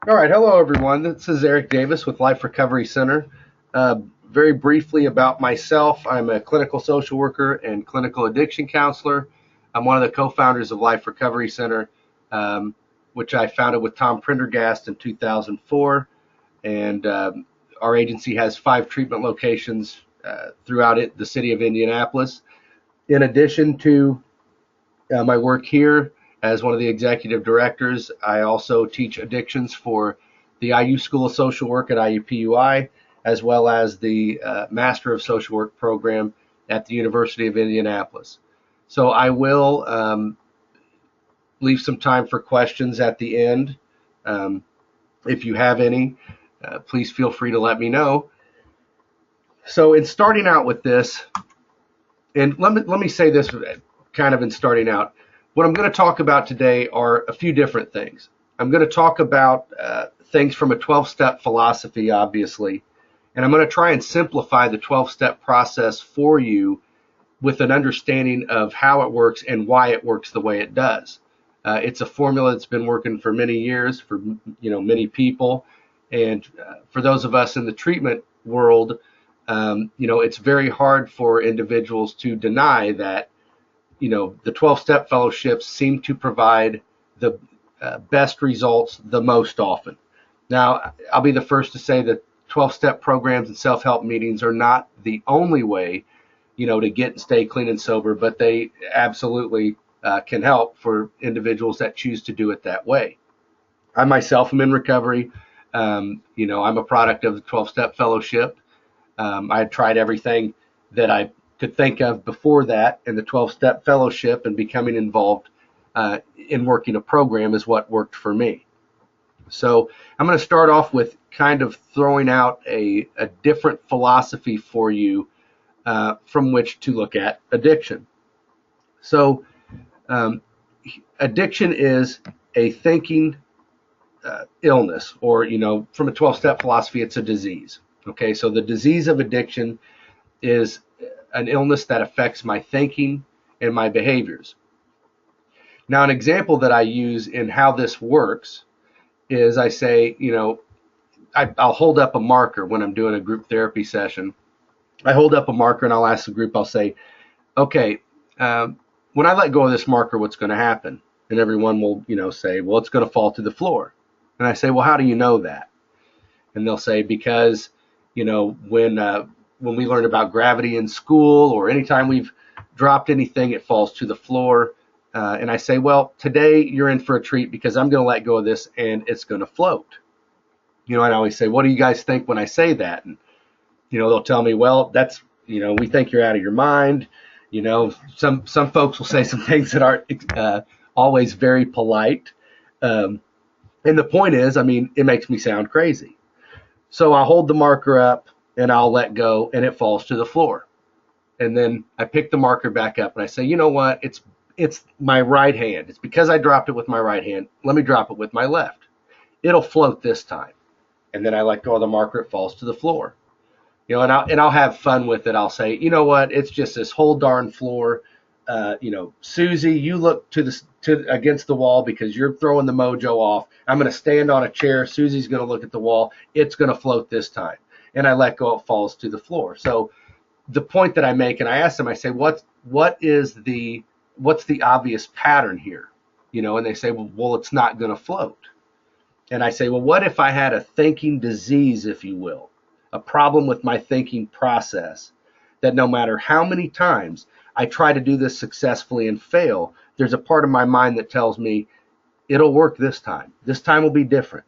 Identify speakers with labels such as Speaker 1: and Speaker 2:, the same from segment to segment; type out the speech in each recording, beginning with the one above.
Speaker 1: All right, hello everyone. This is Eric Davis with Life Recovery Center. Very briefly about myself, I'm a clinical social worker and clinical addiction counselor. I'm one of the co-founders of Life Recovery Center, um, which I founded with Tom Prendergast in 2004. And our agency has 5 treatment locations throughout the city of Indianapolis. In addition to my work here as one of the executive directors, I also teach addictions for the IU School of Social Work at IUPUI, as well as the Master of Social Work program at the University of Indianapolis. So I will leave some time for questions at the end. Um, if you have any, please feel free to let me know. So in starting out with this, and let me say this kind of in starting out. What I'm going to talk about today are a few different things. I'm going to talk about things from a 12-step philosophy, obviously, and I'm going to try and simplify the 12-step process for you with an understanding of how it works and why it works the way it does. It's a formula that's been working for many years for many people, and for those of us in the treatment world, it's very hard for individuals to deny that the 12-step fellowships seem to provide the best results the most often. Now, I'll be the first to say that 12-step programs and self-help meetings are not the only way, to get and stay clean and sober, but they absolutely can help for individuals that choose to do it that way. I myself am in recovery. I'm a product of the 12-step fellowship. I had tried everything that I could think of before that, and the 12-step fellowship and becoming involved in working a program is what worked for me. So I'm going to start off with kind of throwing out a different philosophy for you from which to look at addiction. So um, addiction is a thinking illness, or from a 12-step philosophy, it's a disease. Okay, so the disease of addiction is an illness that affects my thinking and my behaviors. Now, an example that I use in how this works is I say, I'll hold up a marker when I'm doing a group therapy session. I hold up a marker and I'll ask the group, I'll say, okay, when I let go of this marker, what's going to happen? And everyone will, say, well, it's going to fall to the floor. And I say, well, how do you know that? And they'll say, because, when we learned about gravity in school, or anytime we've dropped anything, it falls to the floor. And I say, well, today you're in for a treat because I'm going to let go of this and it's going to float. And I always say, what do you guys think when I say that? And, they'll tell me, well, that's, we think you're out of your mind. Some folks will say some things that aren't always very polite. And the point is, it makes me sound crazy. So I hold the marker up and I'll let go and it falls to the floor. And then I pick the marker back up and I say, you know what? It's my right hand. It's because I dropped it with my right hand. Let me drop it with my left. It'll float this time. And then I let go of the marker. It falls to the floor. And I'll have fun with it. I'll say, you know what? It's just this whole darn floor. Susie, you look to against the wall because you're throwing the mojo off. I'm going to stand on a chair. Susie's going to look at the wall. It's going to float this time. And I let go. It falls to the floor. So the point that I make, and I ask them, I say, what's the obvious pattern here? And they say, well, it's not going to float. And I say, well, what if I had a thinking disease, if you will, a problem with my thinking process, that no matter how many times I try to do this successfully and fail, there's a part of my mind that tells me it'll work this time. This time will be different,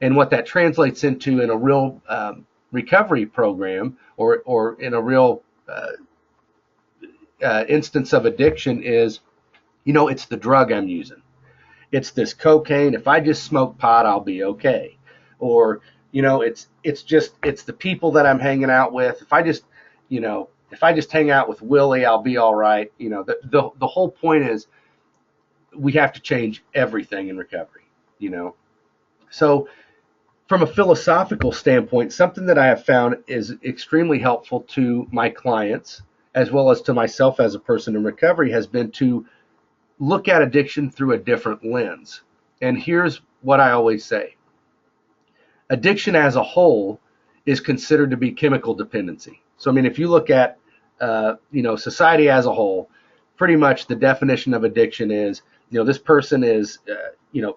Speaker 1: and what that translates into in a real recovery program, or in a real instance of addiction is, it's the drug I'm using. It's this cocaine. If I just smoke pot, I'll be okay. Or, it's the people that I'm hanging out with. If I just hang out with Willie, I'll be all right. The whole point is we have to change everything in recovery, So from a philosophical standpoint, something that I have found is extremely helpful to my clients, as well as to myself as a person in recovery, has been to look at addiction through a different lens. And here's what I always say. Addiction as a whole is considered to be chemical dependency. So, I mean, if you look at, society as a whole, pretty much the definition of addiction is, this person is,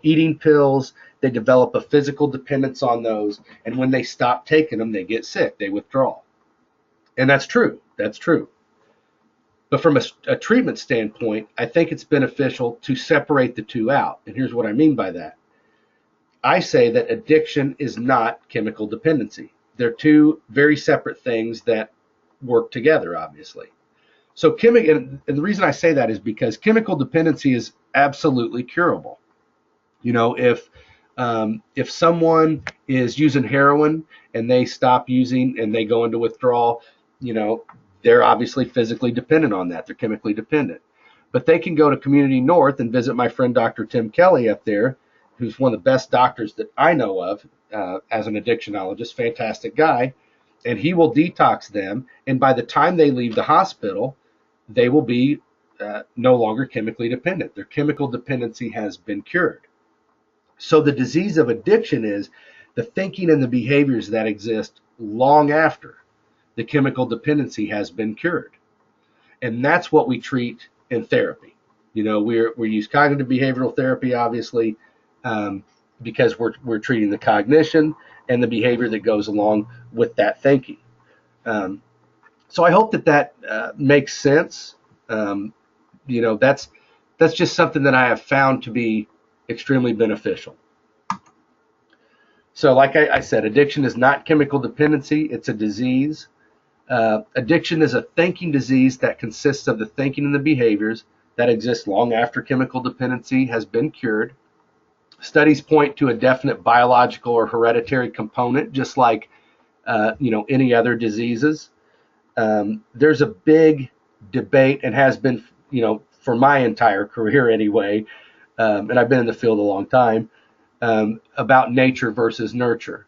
Speaker 1: eating pills, they develop a physical dependence on those, and when they stop taking them, they get sick, they withdraw. And that's true. That's true. But from a treatment standpoint, I think it's beneficial to separate the two out. And here's what I mean by that. I say that addiction is not chemical dependency. They're two very separate things that work together, obviously. So and the reason I say that is because chemical dependency is absolutely curable. If someone is using heroin and they stop using and they go into withdrawal, they're obviously physically dependent on that. They're chemically dependent. But they can go to Community North and visit my friend Dr. Tim Kelly up there, who's one of the best doctors that I know of as an addictionologist, fantastic guy, and he will detox them. And by the time they leave the hospital, they will be no longer chemically dependent. Their chemical dependency has been cured. So the disease of addiction is the thinking and the behaviors that exist long after the chemical dependency has been cured. And that's what we treat in therapy. We use cognitive behavioral therapy, obviously, because we're treating the cognition and the behavior that goes along with that thinking. So I hope that makes sense. That's just something that I have found to be extremely beneficial. So like I said, addiction is not chemical dependency. It's a disease. Addiction is a thinking disease that consists of the thinking and the behaviors that exist long after chemical dependency has been cured. Studies point to a definite biological or hereditary component, just like any other diseases. There's a big debate, and has been, for my entire career anyway, and I've been in the field a long time, about nature versus nurture.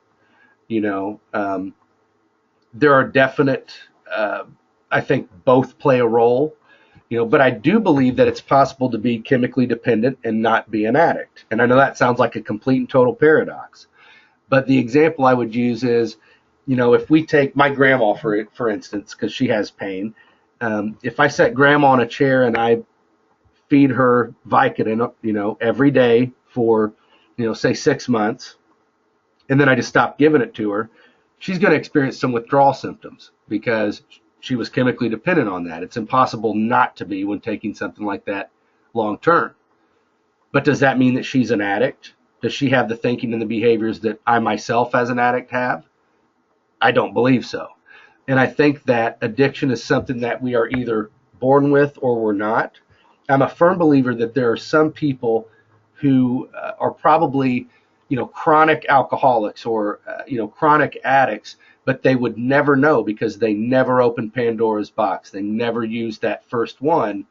Speaker 1: There are definite, I think both play a role, but I do believe that it's possible to be chemically dependent and not be an addict. And I know that sounds like a complete and total paradox, but the example I would use is, if we take my grandma, for instance, because she has pain, if I set grandma on a chair and I feed her Vicodin, every day for, say 6 months, and then I just stop giving it to her, she's going to experience some withdrawal symptoms because she was chemically dependent on that. It's impossible not to be when taking something like that long term. But does that mean that she's an addict? Does she have the thinking and the behaviors that I myself as an addict have? I don't believe so. And I think that addiction is something that we are either born with or we're not. I'm a firm believer that there are some people who are probably chronic alcoholics or chronic addicts, but they would never know because they never opened Pandora's box. They never used that first one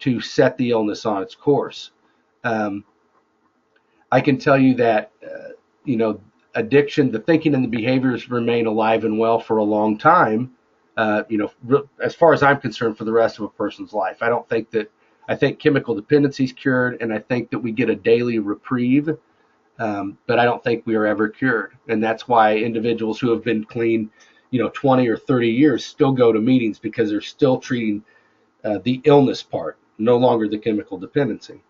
Speaker 1: to set the illness on its course. I can tell you that addiction, the thinking and the behaviors remain alive and well for a long time. As far as I'm concerned, for the rest of a person's life. I think chemical dependency is cured, and I think that we get a daily reprieve. But I don't think we are ever cured. And that's why individuals who have been clean, 20 or 30 years still go to meetings, because they're still treating the illness part, no longer the chemical dependency.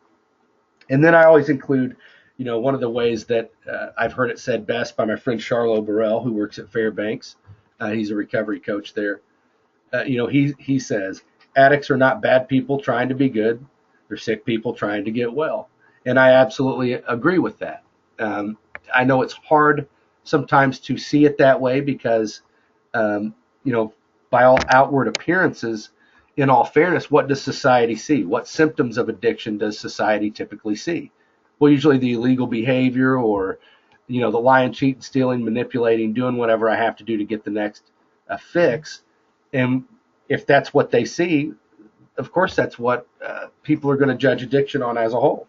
Speaker 1: And then I always include, one of the ways that I've heard it said best by my friend Charlo Burrell, who works at Fairbanks. He's a recovery coach there. He says, addicts are not bad people trying to be good. They're sick people trying to get well. And I absolutely agree with that. I know it's hard sometimes to see it that way because, by all outward appearances, in all fairness, what does society see? What symptoms of addiction does society typically see? Well, usually the illegal behavior or, the lying, cheating, stealing, manipulating, doing whatever I have to do to get the next fix. And if that's what they see, of course, that's what people are going to judge addiction on as a whole.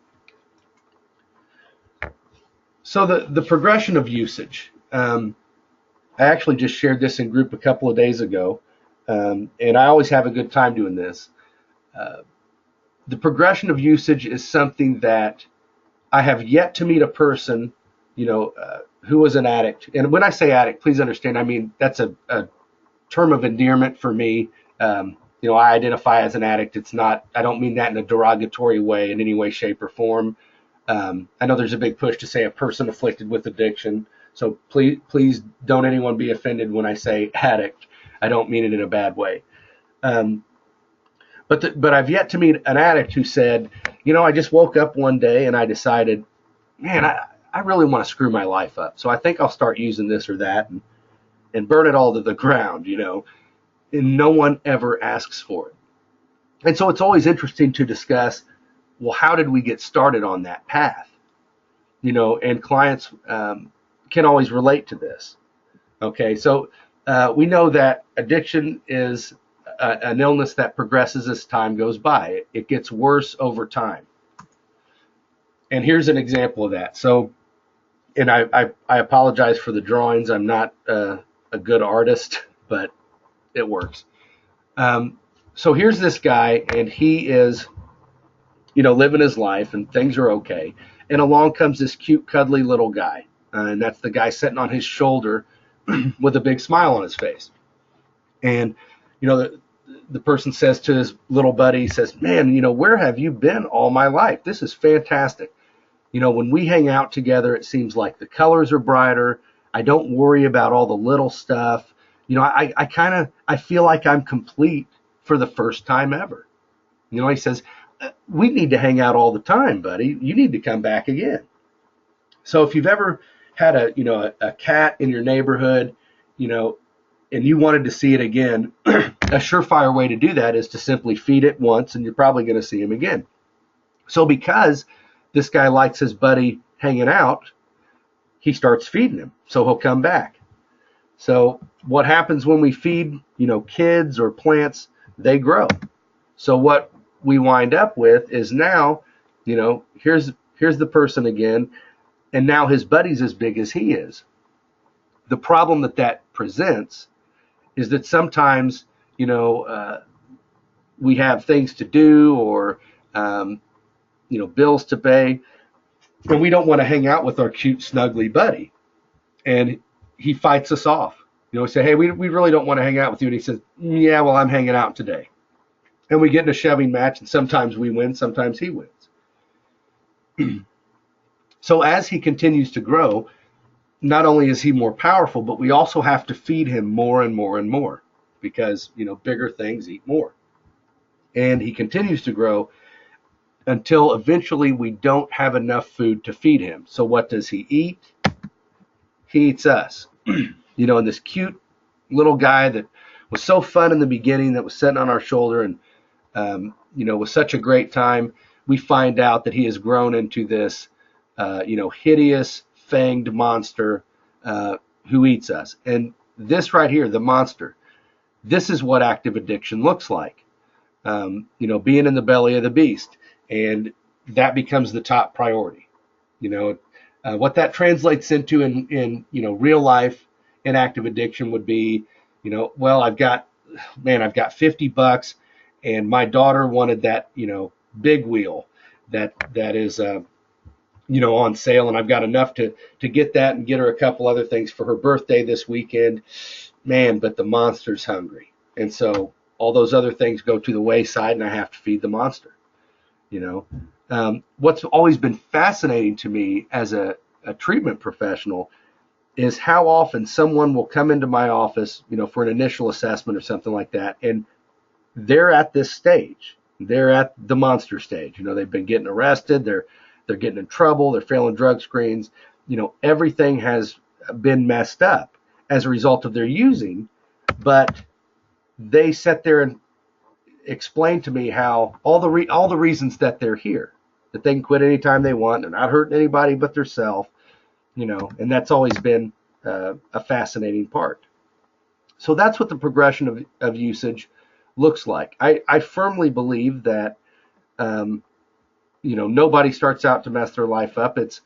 Speaker 1: So the progression of usage, I actually just shared this in group a couple of days ago, and I always have a good time doing this. The progression of usage is something that I have yet to meet a person, who was an addict. And when I say addict, please understand, I mean, that's a term of endearment for me. I identify as an addict. It's not, I don't mean that in a derogatory way in any way, shape, or form. I know there's a big push to say a person afflicted with addiction. So please don't anyone be offended when I say addict. I don't mean it in a bad way. But I've yet to meet an addict who said, I just woke up one day and I decided, man, I really want to screw my life up. So I think I'll start using this or that and burn it all to the ground, and no one ever asks for it. And so it's always interesting to discuss, well, how did we get started on that path? And clients can always relate to this. Okay, so we know that addiction is an illness that progresses as time goes by. It gets worse over time. And here's an example of that. So, and I apologize for the drawings. I'm not a good artist, but it works. So here's this guy, and he is, living his life, and things are okay. And along comes this cute, cuddly little guy, and that's the guy sitting on his shoulder with a big smile on his face. And the person says to his little buddy, says, "Man, where have you been all my life? This is fantastic. When we hang out together, it seems like the colors are brighter. I don't worry about all the little stuff. I feel like I'm complete for the first time ever." He says, "We need to hang out all the time, buddy. You need to come back again." So if you've ever had a cat in your neighborhood, and you wanted to see it again, a surefire way to do that is to simply feed it once, and you're probably going to see him again. So because this guy likes his buddy hanging out, he starts feeding him, so he'll come back. So what happens when we feed, kids or plants? They grow. So what we wind up with is now, here's the person again, and now his buddy's as big as he is. The problem that presents is that sometimes, we have things to do or, bills to pay, and we don't want to hang out with our cute, snuggly buddy. And he fights us off. We say, "Hey, we really don't want to hang out with you." And he says, "Yeah, well, I'm hanging out today." And we get in a shoving match, and sometimes we win, sometimes he wins. So as he continues to grow, not only is he more powerful, but we also have to feed him more and more and more because, bigger things eat more. And he continues to grow until eventually we don't have enough food to feed him. So what does he eat? He eats us. And this cute little guy that was so fun in the beginning, that was sitting on our shoulder and, was such a great time, we find out that he has grown into this, hideous, fanged monster who eats us. And this right here, the monster, this is what active addiction looks like. Being in the belly of the beast. And that becomes the top priority. What that translates into in real life in active addiction would be, well, I've got $50 and my daughter wanted that, big wheel that is, on sale, and I've got enough to get that and get her a couple other things for her birthday this weekend. Man, but the monster's hungry. And so all those other things go to the wayside and I have to feed the monster. What's always been fascinating to me as a treatment professional is how often someone will come into my office, for an initial assessment or something like that, and they're at this stage. They're at the monster stage. They've been getting arrested. They're getting in trouble. They're failing drug screens. Everything has been messed up as a result of their using, but they sit there and explain to me how all the reasons that they're here, that they can quit anytime they want. They're not hurting anybody but themselves, and that's always been a fascinating part. So that's what the progression of usage looks like. I firmly believe that, nobody starts out to mess their life up. It's,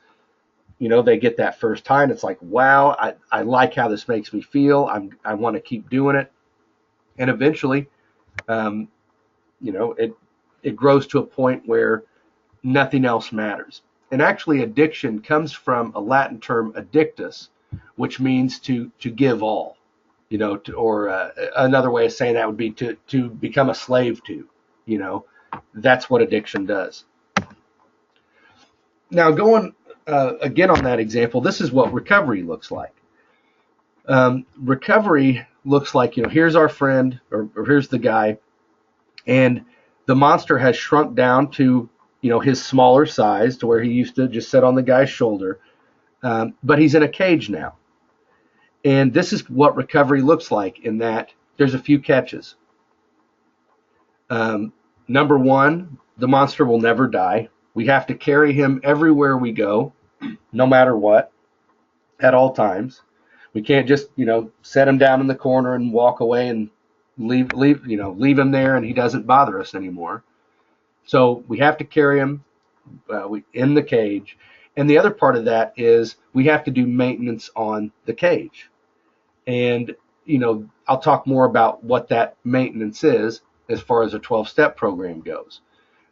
Speaker 1: they get that first time. It's like, wow, I like how this makes me feel. I want to keep doing it. And eventually, it grows to a point where nothing else matters. And actually, addiction comes from a Latin term, addictus, which means to give all. Or another way of saying that would be to become a slave to. That's what addiction does. Now, going again on that example, this is what recovery looks like. Recovery looks like, here's our friend, or here's the guy, and the monster has shrunk down to, his smaller size, to where he used to just sit on the guy's shoulder, but he's in a cage now. And this is what recovery looks like, in that there's a few catches. Number one, the monster will never die. We have to carry him everywhere we go, no matter what, at all times. We can't just, set him down in the corner and walk away and leave him there, and he doesn't bother us anymore. So we have to carry him in the cage. And the other part of that is we have to do maintenance on the cage. And, I'll talk more about what that maintenance is as far as a 12-step program goes.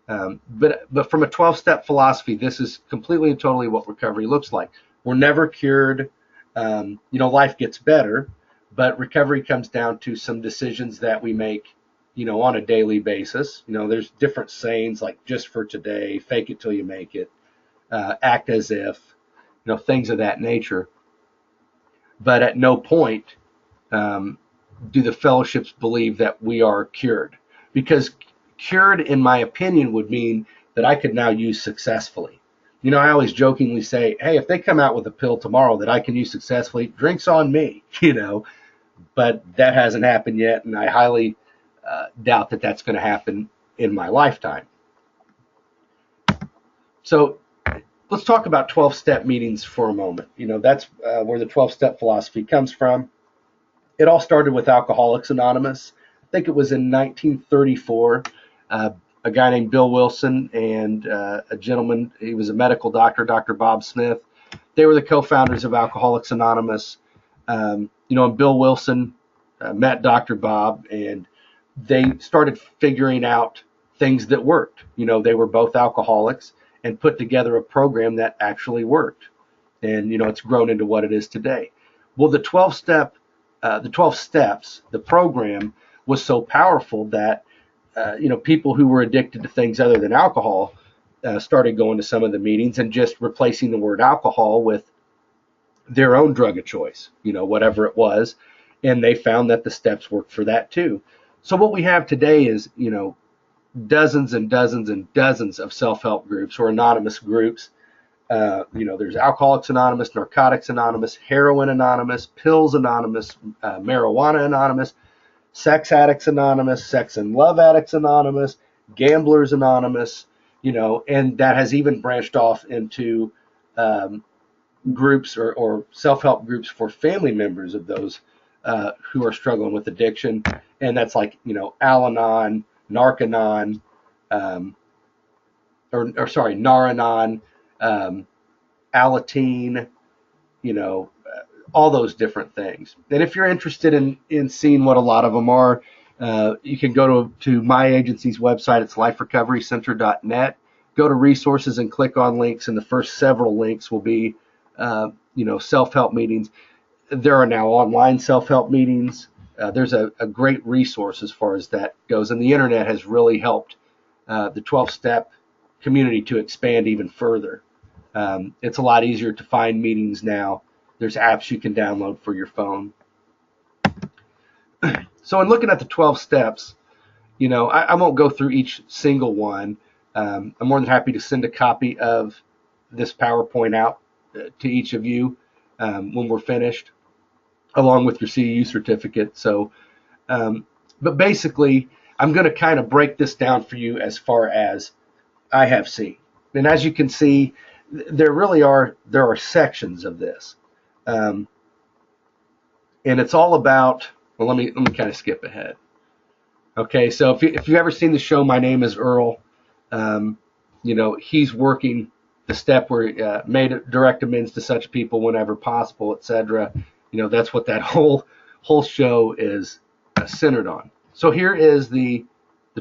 Speaker 1: But from a 12-step philosophy, this is completely and totally what recovery looks like. We're never cured. Life gets better, but recovery comes down to some decisions that we make, on a daily basis. There's different sayings like just for today, fake it till you make it, act as if, things of that nature. But at no point do the fellowships believe that we are cured, because cured, in my opinion, would mean that I could now use successfully. I always jokingly say, hey, if they come out with a pill tomorrow that I can use successfully, drinks on me, but that hasn't happened yet, and I highly doubt that that's going to happen in my lifetime. So let's talk about 12-step meetings for a moment. That's where the 12-step philosophy comes from. It all started with Alcoholics Anonymous. I think it was in 1934. A guy named Bill Wilson and a gentleman, he was a medical doctor, Dr. Bob Smith. They were the co-founders of Alcoholics Anonymous. And Bill Wilson met Dr. Bob, and they started figuring out things that worked. They were both alcoholics and put together a program that actually worked. And, it's grown into what it is today. Well, the 12 steps, the program was so powerful that people who were addicted to things other than alcohol started going to some of the meetings and just replacing the word alcohol with their own drug of choice, whatever it was. And they found that the steps worked for that too. So what we have today is, dozens and dozens and dozens of self-help groups or anonymous groups. There's Alcoholics Anonymous, Narcotics Anonymous, Heroin Anonymous, Pills Anonymous, Marijuana Anonymous, Sex Addicts Anonymous, Sex and Love Addicts Anonymous, Gamblers Anonymous, and that has even branched off into groups or self-help groups for family members of those who are struggling with addiction. And that's like, Al-Anon, Narcanon, Nar-Anon, Alateen, all those different things. And if you're interested in seeing what a lot of them are, you can go to my agency's website. It's liferecoverycenter.net. Go to resources and click on links, and the first several links will be, self-help meetings. There are now online self-help meetings. There's a great resource as far as that goes, and the internet has really helped the 12-step community to expand even further. It's a lot easier to find meetings now. There's apps you can download for your phone. So in looking at the 12 steps, I won't go through each single one. I'm more than happy to send a copy of this PowerPoint out to each of you when we're finished, along with your CEU certificate. So, but basically, I'm going to kind of break this down for you as far as I have seen. And as you can see, there are sections of this. And it's all about, well, let me kind of skip ahead. Okay, so if you've ever seen the show My Name is Earl, he's working the step where he made direct amends to such people whenever possible, etc. That's what that whole show is centered on. So here is the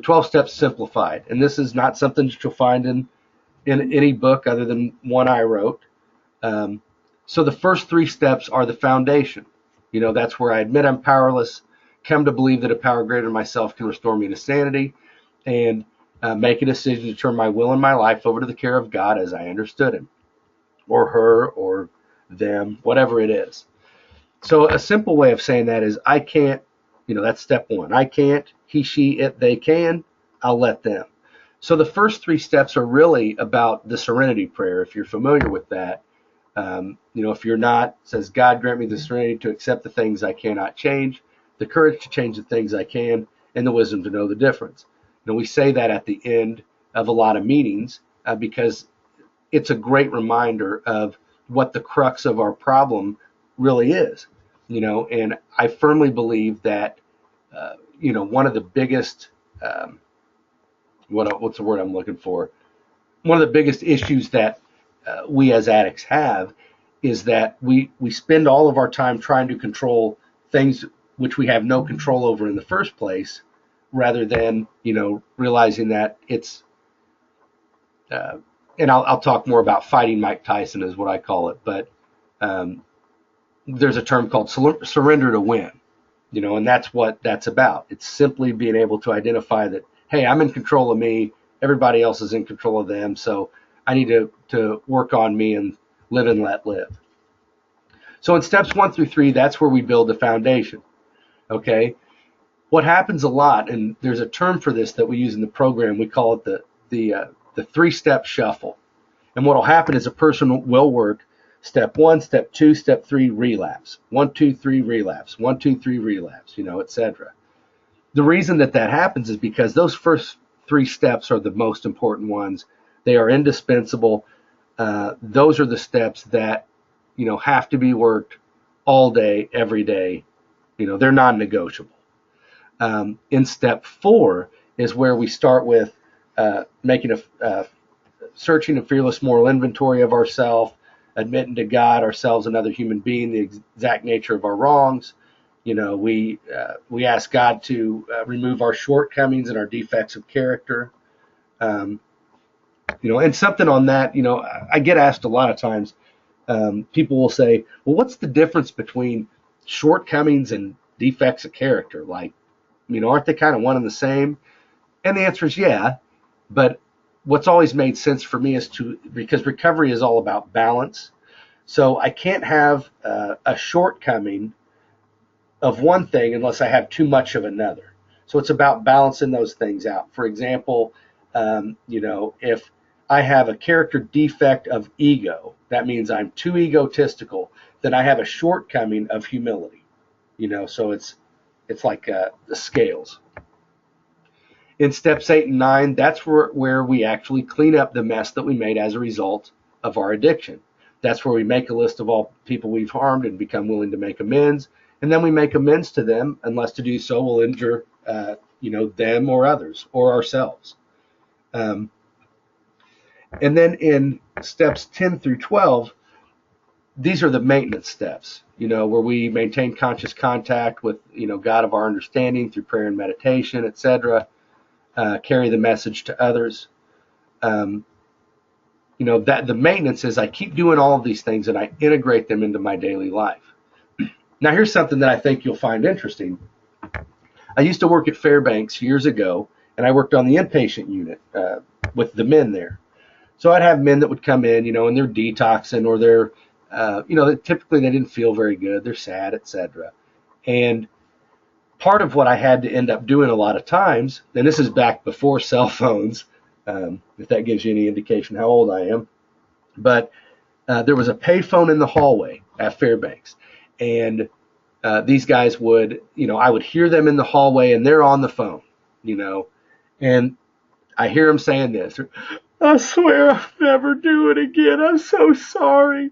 Speaker 1: 12 steps simplified, and this is not something that you'll find in in any book other than one I wrote. Um, so the first three steps are the foundation. That's where I admit I'm powerless, come to believe that a power greater than myself can restore me to sanity, and make a decision to turn my will and my life over to the care of God as I understood Him, or her, or them, whatever it is. So a simple way of saying that is I can't, that's step one. I can't, he, she, it, they can, I'll let them. So the first three steps are really about the serenity prayer, if you're familiar with that. If you're not, it says, God grant me the serenity to accept the things I cannot change, the courage to change the things I can, and the wisdom to know the difference. We say that at the end of a lot of meetings because it's a great reminder of what the crux of our problem really is. And I firmly believe that, one of the biggest, what's the word I'm looking for? One of the biggest issues that we as addicts have is that we spend all of our time trying to control things which we have no control over in the first place, rather than realizing that it's and I'll talk more about fighting Mike Tyson is what I call it, but there's a term called surrender to win, and that's what that's about. It's simply being able to identify that, hey, I'm in control of me, everybody else is in control of them, so I need to work on me and live and let live. So in steps 1 through 3, that's where we build the foundation. Okay. What happens a lot, and there's a term for this that we use in the program, we call it the 3-step shuffle. And what will happen is a person will work step 1, step 2, step 3, relapse. 1, 2, 3, relapse. 1, 2, 3, relapse, etc. The reason that happens is because those first 3 steps are the most important ones. They are indispensable. Those are the steps that, have to be worked all day, every day. They're non-negotiable. In step 4 is where we start with making searching a fearless moral inventory of ourselves, admitting to God, ourselves, another human being, the exact nature of our wrongs. We ask God to remove our shortcomings and our defects of character. And something on that, I get asked a lot of times. People will say, well, what's the difference between shortcomings and defects of character? Like, aren't they kind of one and the same? And the answer is yeah. But what's always made sense for me is because recovery is all about balance. So I can't have a shortcoming of one thing unless I have too much of another. So it's about balancing those things out. For example, if I have a character defect of ego, that means I'm too egotistical, then I have a shortcoming of humility. So it's like the scales. In steps 8 and 9, that's where we actually clean up the mess that we made as a result of our addiction. That's where we make a list of all people we've harmed and become willing to make amends. And then we make amends to them, unless to do so will injure, them or others or ourselves. And then in steps 10 through 12, these are the maintenance steps, where we maintain conscious contact with, God of our understanding through prayer and meditation, etc. Carry the message to others. That the maintenance is I keep doing all of these things and I integrate them into my daily life. Now, here's something that I think you'll find interesting. I used to work at Fairbanks years ago, and I worked on the inpatient unit with the men there. So I'd have men that would come in, and they're detoxing, or they're, typically they didn't feel very good, they're sad, etc. And part of what I had to end up doing a lot of times, and this is back before cell phones, if that gives you any indication how old I am, but there was a payphone in the hallway at Fairbanks, and these guys would, I would hear them in the hallway, and they're on the phone, and I hear them saying this: I swear I'll never do it again. I'm so sorry.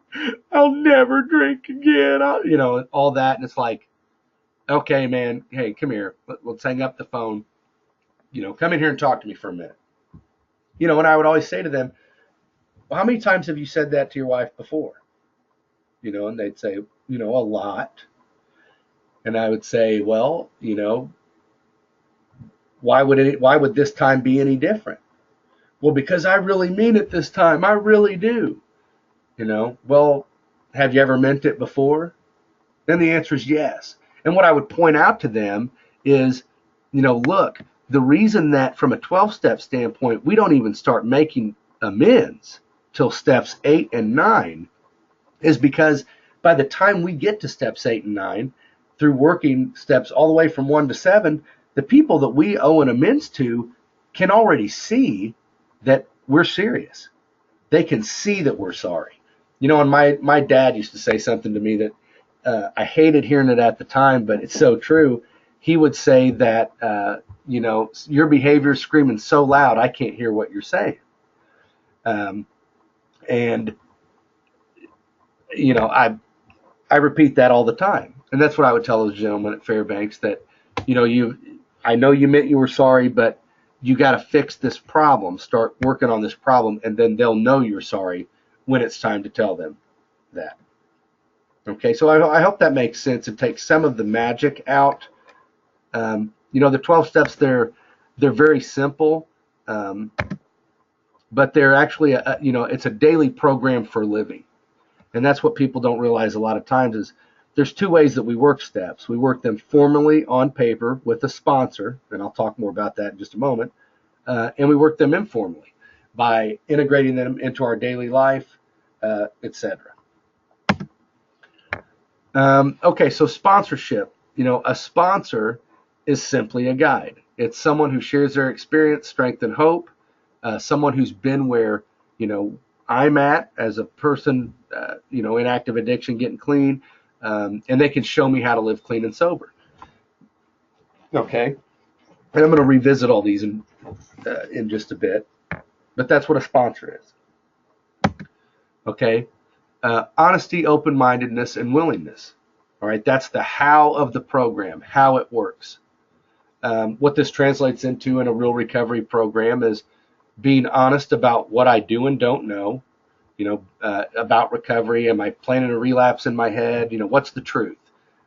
Speaker 1: I'll never drink again. All that, and it's like, okay, man, hey, come here. Let's hang up the phone. Come in here and talk to me for a minute. And I would always say to them, well, how many times have you said that to your wife before? And they'd say, a lot. And I would say, well, why would this time be any different? Well, because I really mean it this time. I really do. Well, have you ever meant it before? Then the answer is yes. And what I would point out to them is, look, the reason that from a 12-step standpoint, we don't even start making amends till steps 8 and 9 is because by the time we get to steps 8 and 9, through working steps all the way from 1 to 7, the people that we owe an amends to can already see that we're serious. They can see that we're sorry. And my dad used to say something to me that I hated hearing it at the time, but it's so true. He would say that, your behavior is screaming so loud, I can't hear what you're saying. And, I repeat that all the time. And that's what I would tell those gentlemen at Fairbanks that, I know you meant you were sorry, but you got to fix this problem, start working on this problem, and then they'll know you're sorry when it's time to tell them that. Okay, so I hope that makes sense and takes some of the magic out. The 12 steps, they're very simple, but they're actually, it's a daily program for living. And that's what people don't realize a lot of times is there's two ways that we work steps. We work them formally on paper with a sponsor, and I'll talk more about that in just a moment, and we work them informally by integrating them into our daily life, etc. Okay, so sponsorship. A sponsor is simply a guide. It's someone who shares their experience, strength, and hope. Someone who's been where, I'm at as a person, in active addiction, getting clean, and they can show me how to live clean and sober. Okay, and I'm going to revisit all these in just a bit, but that's what a sponsor is. Okay. Honesty, open-mindedness, and willingness. All right, that's the how of the program, how it works. What this translates into in a real recovery program is being honest about what I do and don't know, about recovery. Am I planning a relapse in my head? What's the truth?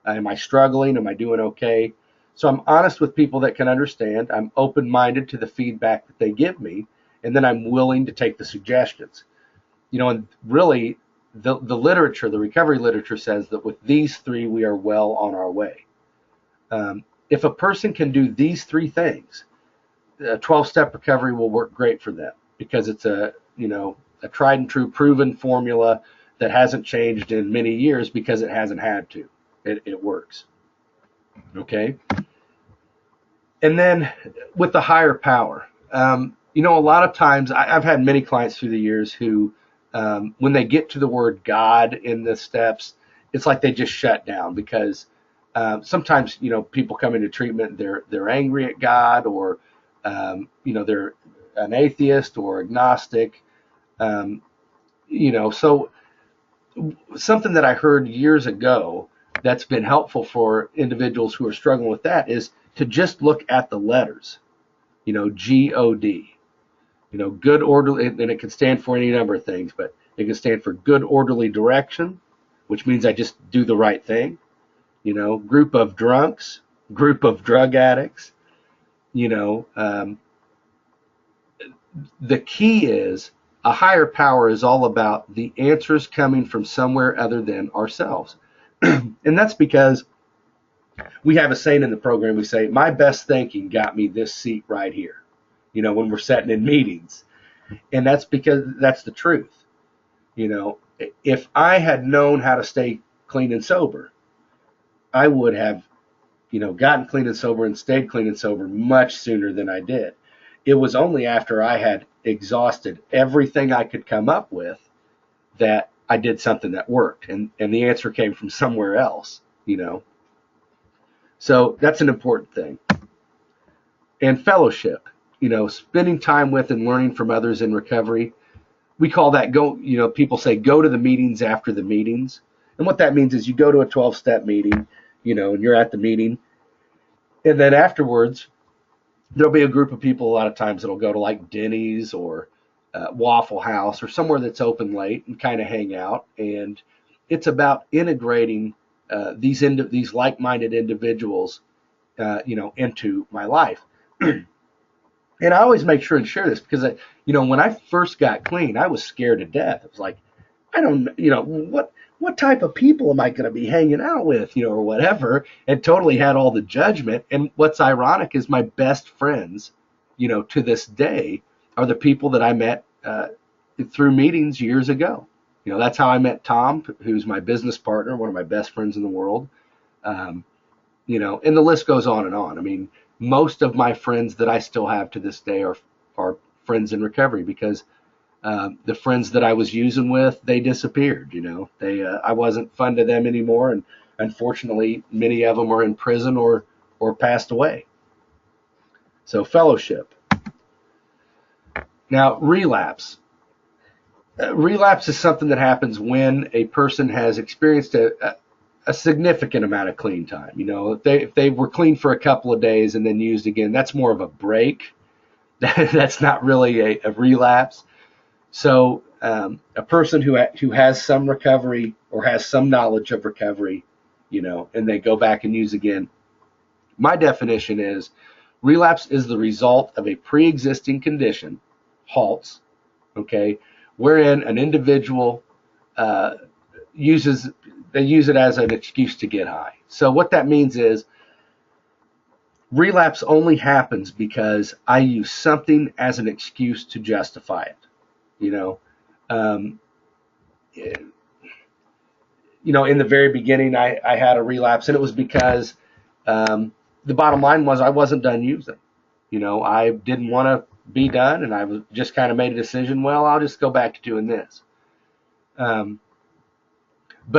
Speaker 1: Am I struggling? Am I doing okay? So I'm honest with people that can understand. I'm open-minded to the feedback that they give me, and then I'm willing to take the suggestions. And really, the literature, the recovery literature says that with these three, we are well on our way. If a person can do these three things, a 12-step recovery will work great for them because it's a tried and true proven formula that hasn't changed in many years because it hasn't had to. It works. Okay. And then with the higher power, a lot of times I've had many clients through the years who, when they get to the word God in the steps, it's like they just shut down because sometimes, people come into treatment, they're angry at God or, they're an atheist or agnostic. So something that I heard years ago that's been helpful for individuals who are struggling with that is to just look at the letters, G-O-D. Good orderly, and it can stand for any number of things, but it can stand for good orderly direction, which means I just do the right thing. Group of drunks, group of drug addicts. The key is a higher power is all about the answers coming from somewhere other than ourselves. And that's because we have a saying in the program. We say, my best thinking got me this seat right here. When we're sitting in meetings. And that's because that's the truth. If I had known how to stay clean and sober, I would have, gotten clean and sober and stayed clean and sober much sooner than I did. It was only after I had exhausted everything I could come up with that I did something that worked. And the answer came from somewhere else, So that's an important thing. And fellowship. Spending time with and learning from others in recovery. We call that people say go to the meetings after the meetings. And what that means is you go to a 12-step meeting, and you're at the meeting. And then afterwards, there'll be a group of people a lot of times that'll go to like Denny's or Waffle House or somewhere that's open late and kind of hang out. And it's about integrating these like-minded individuals, into my life. And I always make sure to share this because, when I first got clean, I was scared to death. It was like, I don't, what type of people am I going to be hanging out with, or whatever, and totally had all the judgment. And what's ironic is my best friends, to this day, are the people that I met through meetings years ago. That's how I met Tom, who's my business partner, one of my best friends in the world. Um, and the list goes on and on. I mean, most of my friends that I still have to this day are friends in recovery because the friends that I was using with, they disappeared. I wasn't fun to them anymore, and unfortunately, many of them are in prison or passed away. So fellowship. Now relapse. Relapse is something that happens when a person has experienced a significant amount of clean time. If they were clean for a couple of days and then used again, that's more of a break. That's not really a relapse. So a person who has some recovery or has some knowledge of recovery, and they go back and use again, my definition is relapse is the result of a pre-existing condition, halts, okay, wherein an individual use it as an excuse to get high. So what that means is relapse only happens because I use something as an excuse to justify it. Um, in the very beginning, I had a relapse, and it was because the bottom line was I wasn't done using. I didn't want to be done, and I was just kind of made a decision. Well, I'll just go back to doing this. But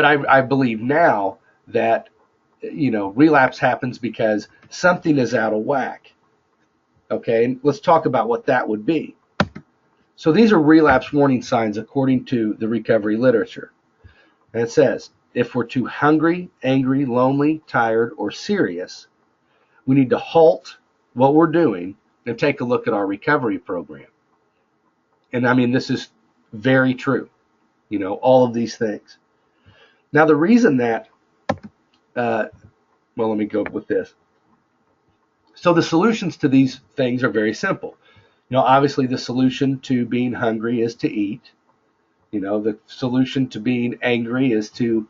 Speaker 1: I believe now that relapse happens because something is out of whack. Okay, let's talk about what that would be. So these are relapse warning signs according to the recovery literature. And it says, if we're too hungry, angry, lonely, tired, or serious, we need to halt what we're doing and take a look at our recovery program. And I mean, this is very true, all of these things. Now, the reason that, well, let me go with this. So the solutions to these things are very simple. Obviously the solution to being hungry is to eat. The solution to being angry is to,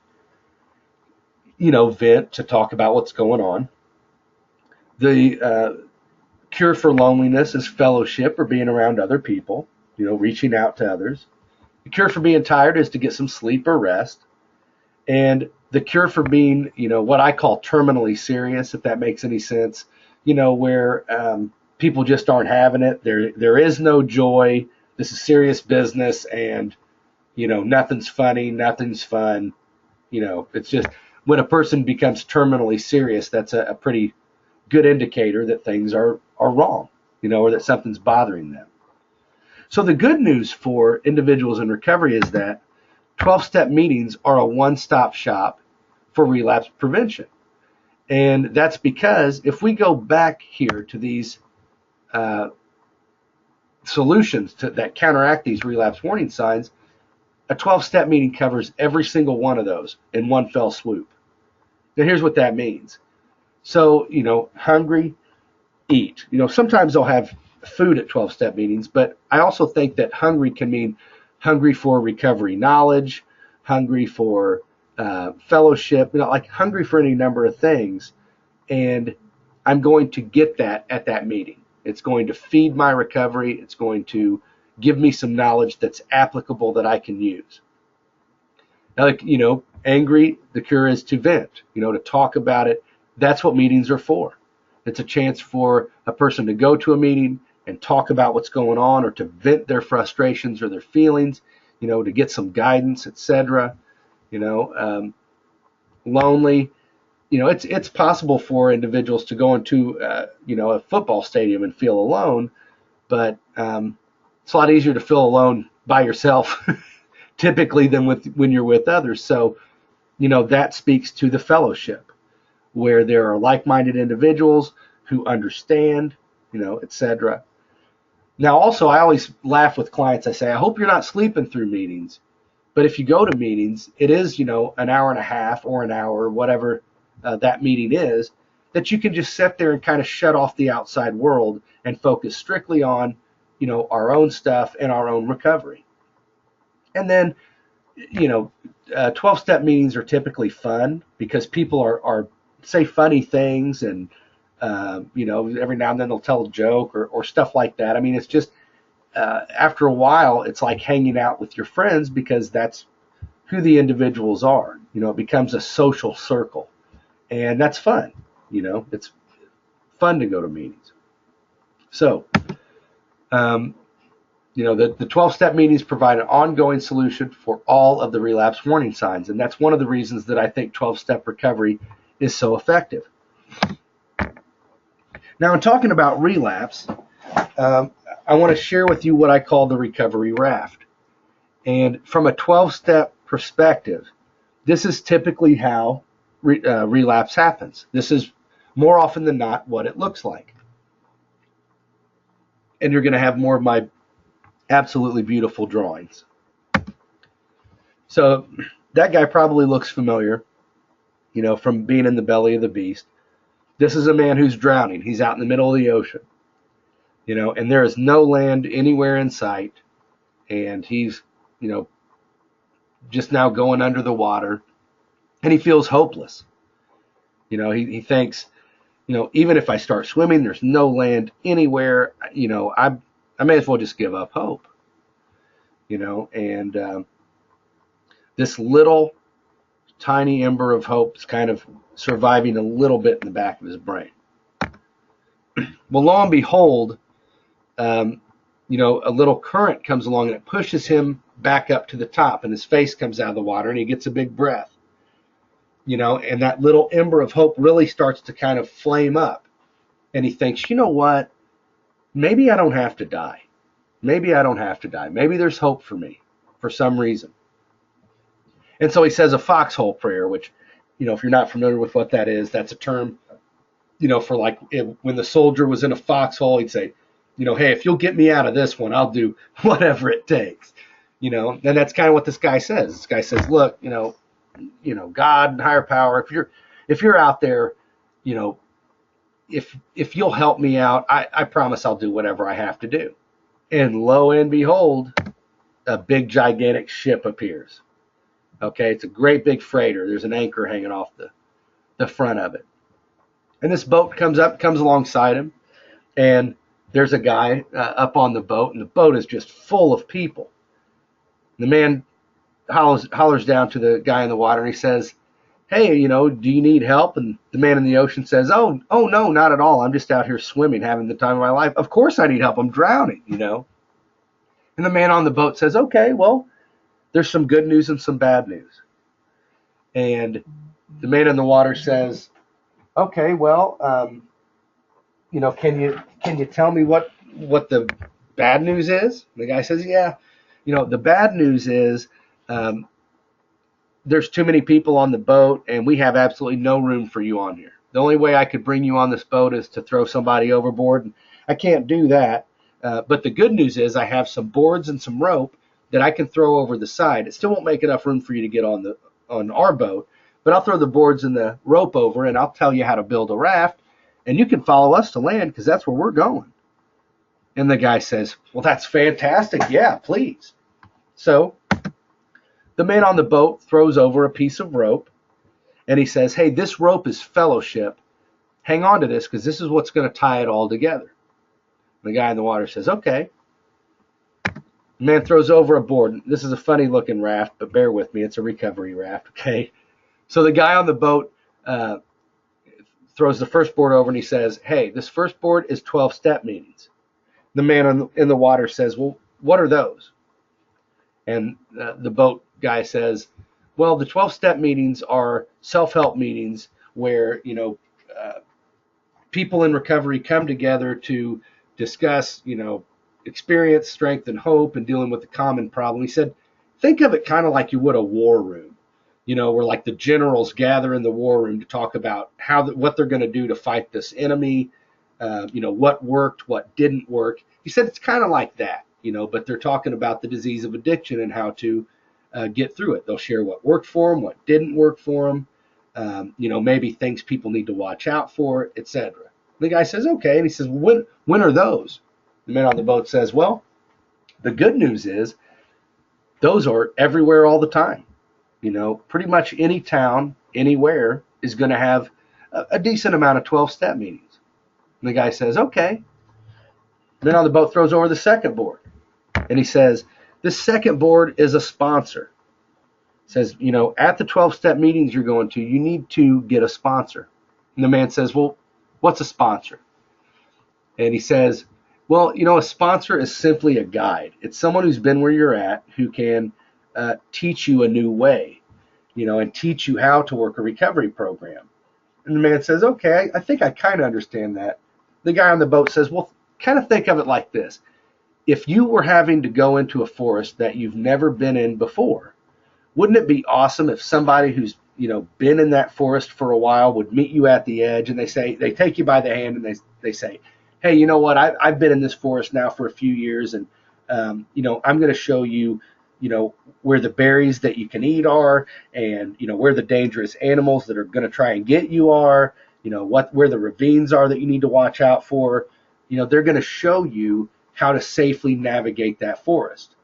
Speaker 1: vent, to talk about what's going on. The cure for loneliness is fellowship or being around other people, reaching out to others. The cure for being tired is to get some sleep or rest. And the cure for being, what I call terminally serious, if that makes any sense, where people just aren't having it. There is no joy. This is serious business, and nothing's funny, nothing's fun. It's just when a person becomes terminally serious, that's a pretty good indicator that things are wrong, or that something's bothering them. So the good news for individuals in recovery is that 12-step meetings are a one-stop shop for relapse prevention. And that's because if we go back here to these solutions that counteract these relapse warning signs, a 12-step meeting covers every single one of those in one fell swoop. Now, here's what that means. So, hungry, eat. Sometimes they'll have food at 12-step meetings, but I also think that hungry can mean hungry for recovery knowledge, hungry for fellowship, like hungry for any number of things. And I'm going to get that at that meeting. It's going to feed my recovery. It's going to give me some knowledge that's applicable that I can use. Now, angry, the cure is to vent, to talk about it. That's what meetings are for. It's a chance for a person to go to a meeting and talk about what's going on, or to vent their frustrations or their feelings, to get some guidance, etc. Lonely. It's possible for individuals to go into a football stadium and feel alone, but it's a lot easier to feel alone by yourself typically than when you're with others. So that speaks to the fellowship, where there are like-minded individuals who understand, etc. Now, also, I always laugh with clients. I say, I hope you're not sleeping through meetings, but if you go to meetings, it is an hour and a half or an hour, whatever that meeting is. that you can just sit there and kind of shut off the outside world and focus strictly on, our own stuff and our own recovery. And then, 12-step meetings are typically fun because people are say funny things, and every now and then they'll tell a joke or stuff like that. I mean, it's just after a while, it's like hanging out with your friends because that's who the individuals are. It becomes a social circle, and that's fun. It's fun to go to meetings. So, the 12-step meetings provide an ongoing solution for all of the relapse warning signs, and that's one of the reasons that I think 12-step recovery is so effective. Now, in talking about relapse, I want to share with you what I call the recovery raft. And from a 12-step perspective, this is typically how relapse happens. This is more often than not what it looks like. And you're going to have more of my absolutely beautiful drawings. So that guy probably looks familiar, from being in the belly of the beast. This is a man who's drowning. He's out in the middle of the ocean, and there is no land anywhere in sight. And he's, just now going under the water, and he feels hopeless. He thinks, even if I start swimming, there's no land anywhere. I may as well just give up hope. And this little tiny ember of hope is kind of surviving a little bit in the back of his brain. Well, lo and behold, a little current comes along and it pushes him back up to the top, and his face comes out of the water, and he gets a big breath. And that little ember of hope really starts to kind of flame up. And he thinks, you know what? Maybe I don't have to die. Maybe I don't have to die. Maybe there's hope for me for some reason. And so he says a foxhole prayer, which, if you're not familiar with what that is, that's a term, for like when the soldier was in a foxhole, he'd say, hey, if you'll get me out of this one, I'll do whatever it takes. And that's kind of what this guy says. This guy says, look, God and higher power, if you're out there, if you'll help me out, I promise I'll do whatever I have to do. And lo and behold, a big gigantic ship appears. Okay, it's a great big freighter. There's an anchor hanging off the front of it. And this boat comes alongside him, and there's a guy up on the boat, and the boat is just full of people. The man hollers down to the guy in the water, and he says, hey, do you need help? And the man in the ocean says, oh no, not at all. I'm just out here swimming, having the time of my life. Of course I need help. I'm drowning, And the man on the boat says, okay, well, there's some good news and some bad news. And the man in the water says, okay, well, can you tell me what the bad news is? And the guy says, yeah, the bad news is there's too many people on the boat, and we have absolutely no room for you on here. The only way I could bring you on this boat is to throw somebody overboard, and I can't do that. But the good news is I have some boards and some rope that I can throw over the side. It still won't make enough room for you to get on our boat, but I'll throw the boards and the rope over, and I'll tell you how to build a raft, and you can follow us to land because that's where we're going. And the guy says, well, that's fantastic. Yeah, please. So the man on the boat throws over a piece of rope, and he says, hey, this rope is fellowship. Hang on to this because this is what's going to tie it all together. The guy in the water says, okay. The man throws over a board. This is a funny looking raft, but bear with me. It's a recovery raft, okay? So the guy on the boat throws the first board over, and he says, hey, this first board is 12-step meetings. The man in the water says, well, what are those? And the boat guy says, well, the 12-step meetings are self-help meetings where, people in recovery come together to discuss, experience, strength, and hope, and dealing with the common problem. He said, think of it kind of like you would a war room, where like the generals gather in the war room to talk about what they're going to do to fight this enemy, what worked, what didn't work. He said it's kind of like that, but they're talking about the disease of addiction and how to get through it. They'll share what worked for them, what didn't work for them, maybe things people need to watch out for, etc. The guy says, okay. And he says, when are those? The man on the boat says, well, the good news is those are everywhere all the time. Pretty much any town, anywhere is going to have a decent amount of 12-step meetings. And the guy says, okay. The man on the boat throws over the second board. And he says, this second board is a sponsor. Says, at the 12-step meetings you're going to, you need to get a sponsor. And the man says, well, what's a sponsor? And he says, well, a sponsor is simply a guide. It's someone who's been where you're at, who can teach you a new way, and teach you how to work a recovery program. And the man says, okay, I think I kind of understand that. The guy on the boat says, well, kind of think of it like this. If you were having to go into a forest that you've never been in before, wouldn't it be awesome if somebody who's been in that forest for a while would meet you at the edge, and they take you by the hand and they say, hey, you know what, I've been in this forest now for a few years, and I'm going to show you where the berries that you can eat are, and where the dangerous animals that are going to try and get you are, where the ravines are that you need to watch out for. They're going to show you how to safely navigate that forest.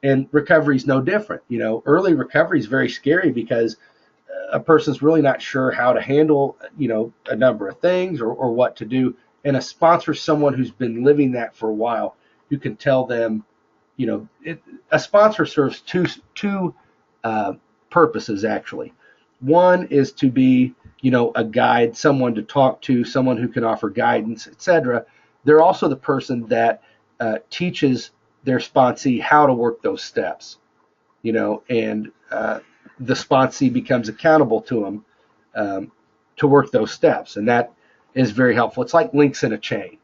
Speaker 1: And recovery is no different. Early recovery is very scary because a person's really not sure how to handle, a number of things or what to do. And a sponsor is someone who's been living that for a while, who can tell them, a sponsor serves two purposes, actually. One is to be, a guide, someone to talk to, someone who can offer guidance, etc. They're also the person that teaches their sponsee how to work those steps, and the sponsee becomes accountable to them to work those steps. And that is very helpful. It's like links in a chain.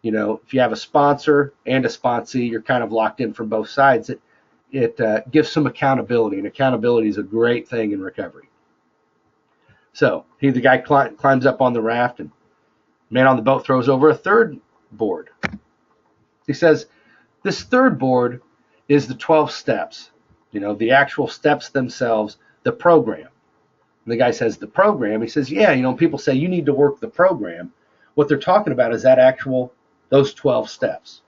Speaker 1: If you have a sponsor and a sponsee, you're kind of locked in from both sides. It gives some accountability, and accountability is a great thing in recovery. So the guy climbs up on the raft, and the man on the boat throws over a third board. He says, this third board is the 12 steps, the actual steps themselves, the program. And the guy says, the program? He says, yeah, people say you need to work the program. What they're talking about is those 12 steps.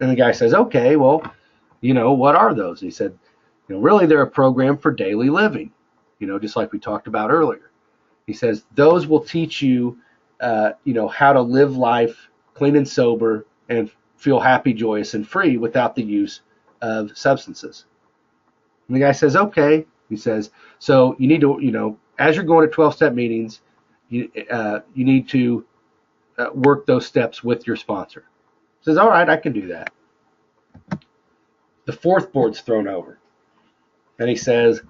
Speaker 1: And the guy says, okay, well, what are those? He said, really they're a program for daily living, just like we talked about earlier. He says, those will teach you, how to live life clean and sober and feel happy, joyous, and free without the use of substances. And the guy says, okay. He says, so you need to, as you're going to 12-step meetings, you need to work those steps with your sponsor. He says, all right, I can do that. The fourth board's thrown over. And he says,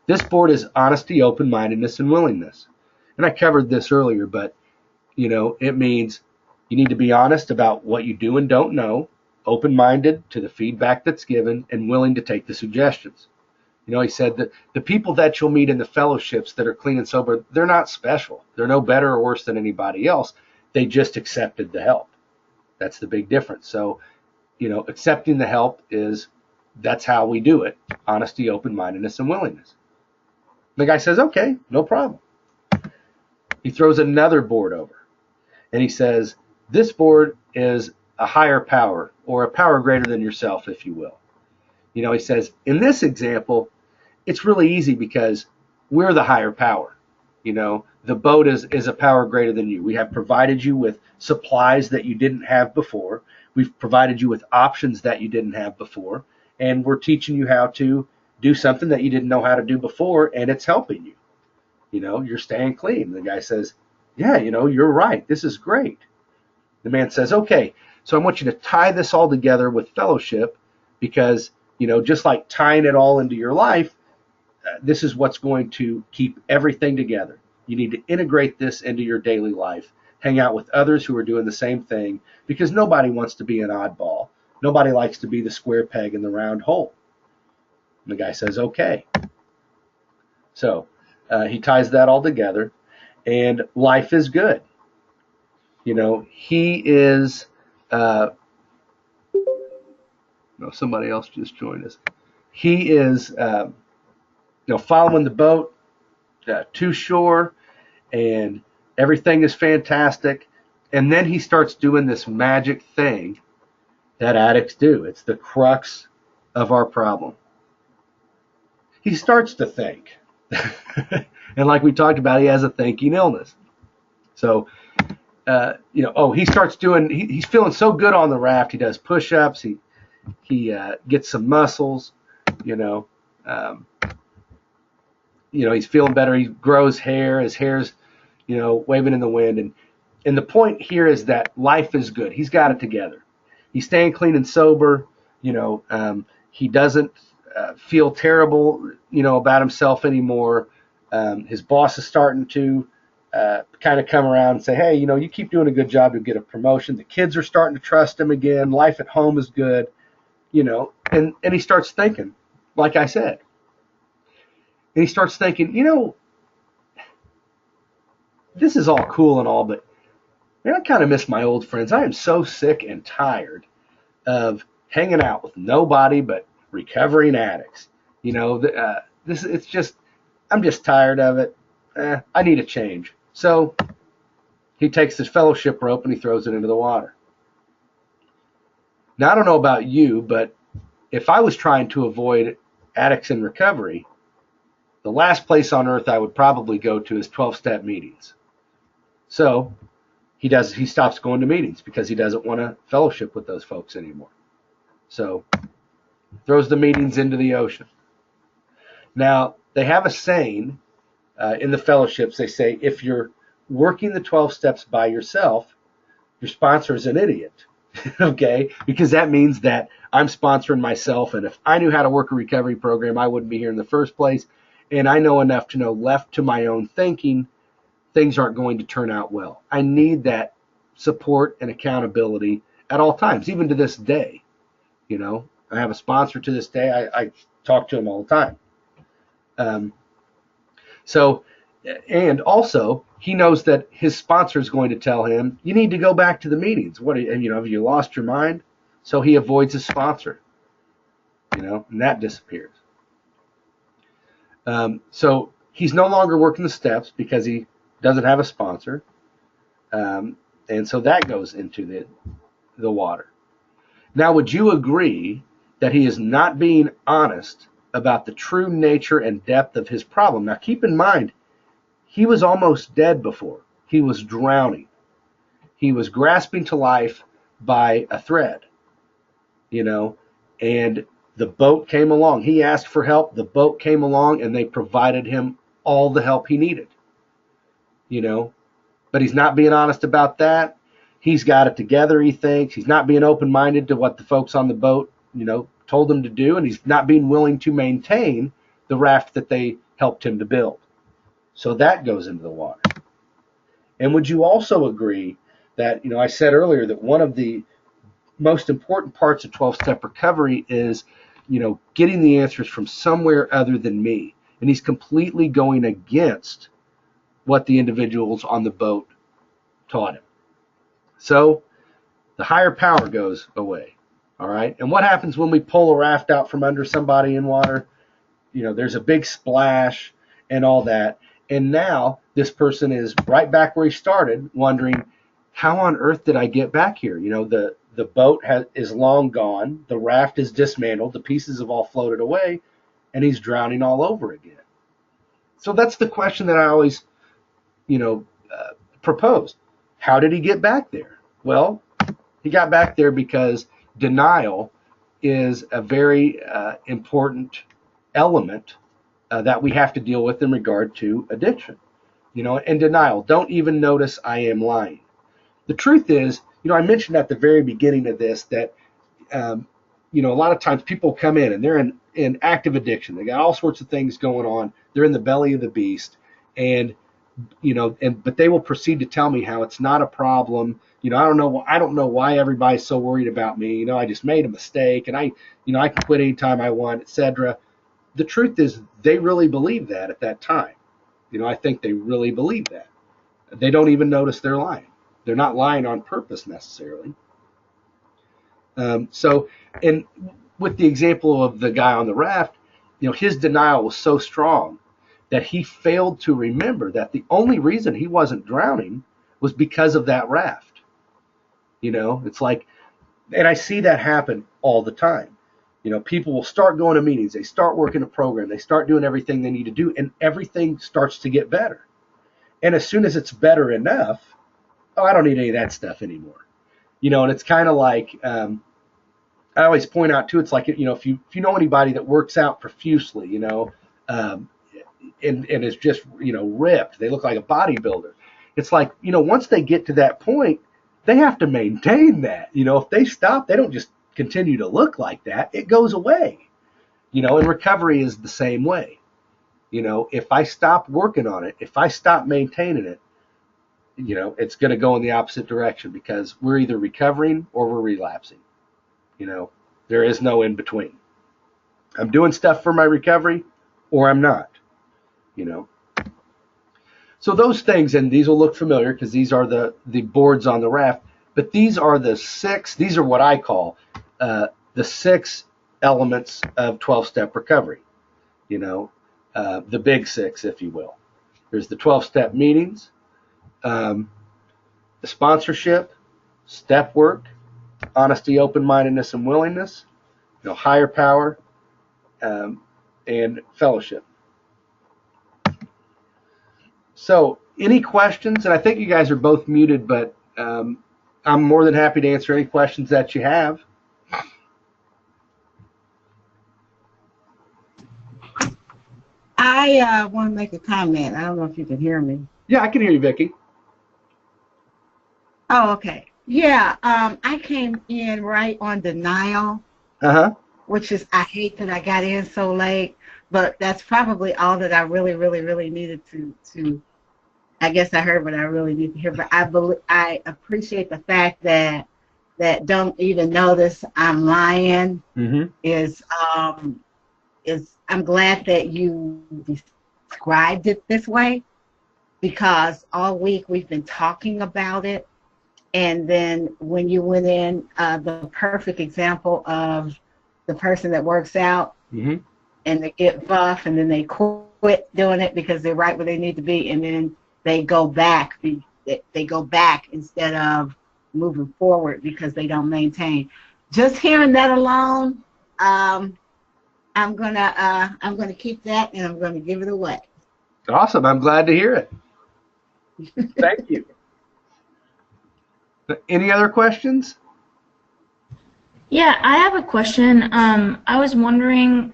Speaker 1: this board is honesty, open-mindedness, and willingness. And I covered this earlier, but, it means you need to be honest about what you do and don't know, open-minded to the feedback that's given, and willing to take the suggestions. He said that the people that you'll meet in the fellowships that are clean and sober, they're not special. They're no better or worse than anybody else. They just accepted the help. That's the big difference. So, accepting the help that's how we do it. Honesty, open-mindedness, and willingness. The guy says, okay, no problem. He throws another board over. And he says, this board is a higher power, or a power greater than yourself, if you will. He says, in this example, it's really easy because we're the higher power. The boat is a power greater than you. We have provided you with supplies that you didn't have before. We've provided you with options that you didn't have before. And we're teaching you how to do something that you didn't know how to do before, and it's helping you. You're staying clean. The guy says, yeah, you're right. This is great. The man says, okay, so I want you to tie this all together with fellowship because, just like tying it all into your life, this is what's going to keep everything together. You need to integrate this into your daily life. Hang out with others who are doing the same thing because nobody wants to be an oddball. Nobody likes to be the square peg in the round hole. And the guy says, okay. So he ties that all together, and life is good. He is, no, somebody else just joined us. He is, following the boat, too sure, and everything is fantastic. And then he starts doing this magic thing that addicts do. It's the crux of our problem. He starts to think. And like we talked about, he has a thinking illness. So, he starts doing, he's feeling so good on the raft. He does push-ups. He gets some muscles, he's feeling better. He grows hair. His hair's, waving in the wind. And the point here is that life is good. He's got it together. He's staying clean and sober. He doesn't feel terrible, about himself anymore. His boss is starting to kind of come around and say, hey, you keep doing a good job, you'll get a promotion. The kids are starting to trust him again. Life at home is good, and he starts thinking, like I said. And he starts thinking, this is all cool and all, but man, I kind of miss my old friends. I am so sick and tired of hanging out with nobody but recovering addicts. I'm just tired of it. I need a change. So he takes his fellowship rope and he throws it into the water. Now, I don't know about you, but if I was trying to avoid addicts in recovery, the last place on earth I would probably go to is 12-step meetings. So he stops going to meetings because he doesn't want to fellowship with those folks anymore. So throws the meetings into the ocean. Now, they have a saying in the fellowships. They say, if you're working the 12 steps by yourself, your sponsor is an idiot. Okay? Because that means that I'm sponsoring myself, and if I knew how to work a recovery program, I wouldn't be here in the first place. And I know enough to know, left to my own thinking, things aren't going to turn out well. I need that support and accountability at all times, even to this day. I have a sponsor to this day. I talk to him all the time. And also, he knows that his sponsor is going to tell him, you need to go back to the meetings. Have you lost your mind? So he avoids his sponsor, and that disappears. So he's no longer working the steps because he doesn't have a sponsor. And so that goes into the water. Now, would you agree that he is not being honest about the true nature and depth of his problem? Now, keep in mind, he was almost dead before. He was drowning. He was grasping to life by a thread, and the boat came along. He asked for help. The boat came along, and they provided him all the help he needed, But he's not being honest about that. He's got it together, he thinks. He's not being open-minded to what the folks on the boat, told him to do, and he's not being willing to maintain the raft that they helped him to build. So that goes into the water. And would you also agree that, I said earlier that one of the most important parts of 12-step recovery is, getting the answers from somewhere other than me. And he's completely going against what the individuals on the boat taught him. So the higher power goes away. All right. And what happens when we pull a raft out from under somebody in water? There's a big splash and all that. And now this person is right back where he started, wondering, how on earth did I get back here? The boat is long gone. The raft is dismantled. The pieces have all floated away, and he's drowning all over again. So that's the question that I always, proposed. How did he get back there? Well, he got back there because denial is a very important element that we have to deal with in regard to addiction. And denial. Don't even notice I am lying. The truth is, I mentioned at the very beginning of this that, a lot of times people come in and they're in active addiction. They got all sorts of things going on. They're in the belly of the beast. And, but they will proceed to tell me how it's not a problem. I don't know why everybody's so worried about me. I just made a mistake and I can quit anytime I want, etc. The truth is they really believe that at that time. I think they really believe that. They don't even notice they're lying. They're not lying on purpose necessarily. And with the example of the guy on the raft, his denial was so strong that he failed to remember that the only reason he wasn't drowning was because of that raft. It's like, and I see that happen all the time. People will start going to meetings, they start working a program, they start doing everything they need to do, and everything starts to get better. And as soon as it's better enough, oh, I don't need any of that stuff anymore. And it's kind of like, I always point out too, it's like, if you know anybody that works out profusely, and is just, ripped, they look like a bodybuilder. It's like, once they get to that point, they have to maintain that. If they stop, they don't just continue to look like that. It goes away. And recovery is the same way. If I stop working on it, if I stop maintaining it, it's going to go in the opposite direction, because we're either recovering or we're relapsing. There is no in between. I'm doing stuff for my recovery or I'm not. So those things, and these will look familiar because these are the boards on the raft, but these are these are what I call the 6 elements of 12-step recovery. The big 6, if you will. There's the 12-step meetings, the sponsorship, step work, honesty, open-mindedness, and willingness, higher power, and fellowship. So any questions? And I think you guys are both muted, but I'm more than happy to answer any questions that you have.
Speaker 2: I want to make a comment. I don't know if you can hear me.
Speaker 1: Yeah, I can hear you, Vicki.
Speaker 2: Oh, okay. Yeah, I came in right on denial, which is, I hate that I got in so late, but that's probably all that I really, really, really needed to. I guess I heard what I really need to hear, but I appreciate the fact that don't even notice I'm lying. Is I'm glad that you described it this way, because all week we've been talking about it. And then when you went in, the perfect example of the person that works out and they get buff and then they quit doing it because they're right where they need to be, and then they go back. They go back instead of moving forward because they don't maintain. Just hearing that alone, I'm gonna keep that and I'm gonna give it away.
Speaker 1: Awesome! I'm glad to hear it. Thank you. Any other questions?
Speaker 3: Yeah, I have a question. I was wondering,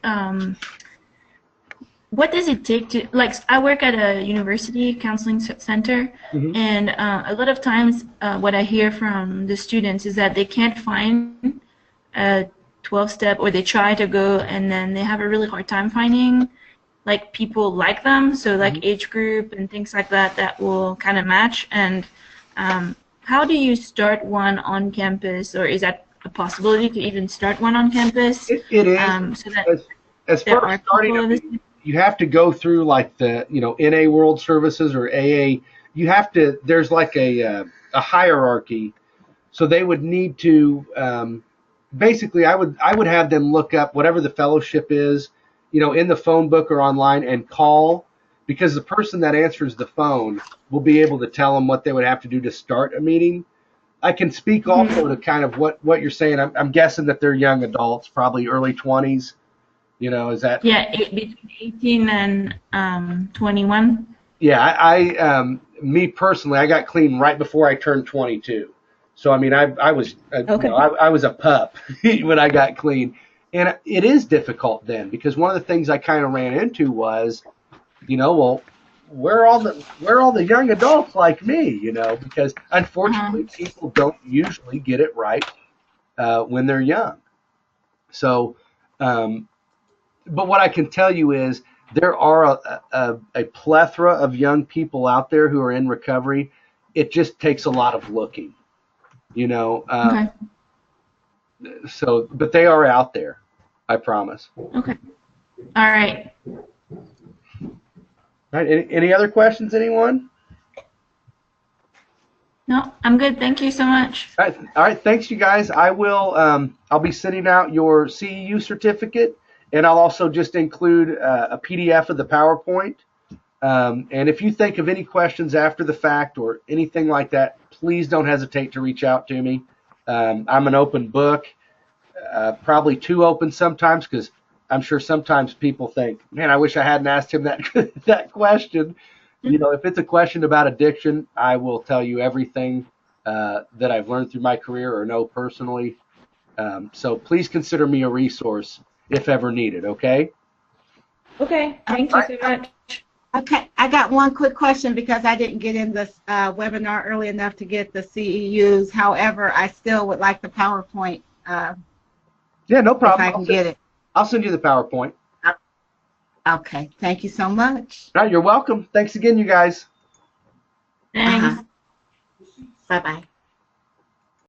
Speaker 3: what does it take to, like, I work at a university counseling center, and a lot of times what I hear from the students is that they can't find a 12-step, or they try to go and then they have a really hard time finding like people like them, so like age group and things like that will kind of match. And how do you start one on campus, or is that a possibility to even start one on campus?
Speaker 1: It is.
Speaker 3: So that
Speaker 1: as far as starting, you have to go through like the NA World Services or AA. You have to. There's like a hierarchy, so they would need to. Basically, I would have them look up whatever the fellowship is, in the phone book or online, and call, because the person that answers the phone will be able to tell them what they would have to do to start a meeting. I can speak also to kind of what you're saying. I'm guessing that they're young adults, probably early 20s. Is that?
Speaker 3: Yeah, between 18 and 21.
Speaker 1: Yeah, I me personally, I got clean right before I turned 22. So I mean, I was I was a pup when I got clean, and it is difficult then, because one of the things I kind of ran into was, well, where are all the young adults like me? Because unfortunately people don't usually get it right when they're young. So, but what I can tell you is there are a plethora of young people out there who are in recovery. It just takes a lot of looking. So, but they are out there, I promise.
Speaker 3: Okay. All right.
Speaker 1: All right. Any other questions, anyone?
Speaker 3: No, I'm good. Thank you so much.
Speaker 1: All right. Thanks, you guys. I will. I'll be sending out your CEU certificate, and I'll also just include a PDF of the PowerPoint. And if you think of any questions after the fact or anything like that, please don't hesitate to reach out to me. I'm an open book, probably too open sometimes, because I'm sure sometimes people think, man, I wish I hadn't asked him that that question. You know, if it's a question about addiction, I will tell you everything that I've learned through my career or know personally. So please consider me a resource if ever needed, okay?
Speaker 3: Okay, thank you so much.
Speaker 2: Okay, I got one quick question because I didn't get in this webinar early enough to get the CEUs. However, I still would like the PowerPoint.
Speaker 1: Yeah, no problem.
Speaker 2: If I can get it.
Speaker 1: I'll send you the PowerPoint.
Speaker 2: Okay, thank you so much.
Speaker 1: All right, you're welcome. Thanks again, you guys.
Speaker 3: Thanks.
Speaker 2: Bye-bye.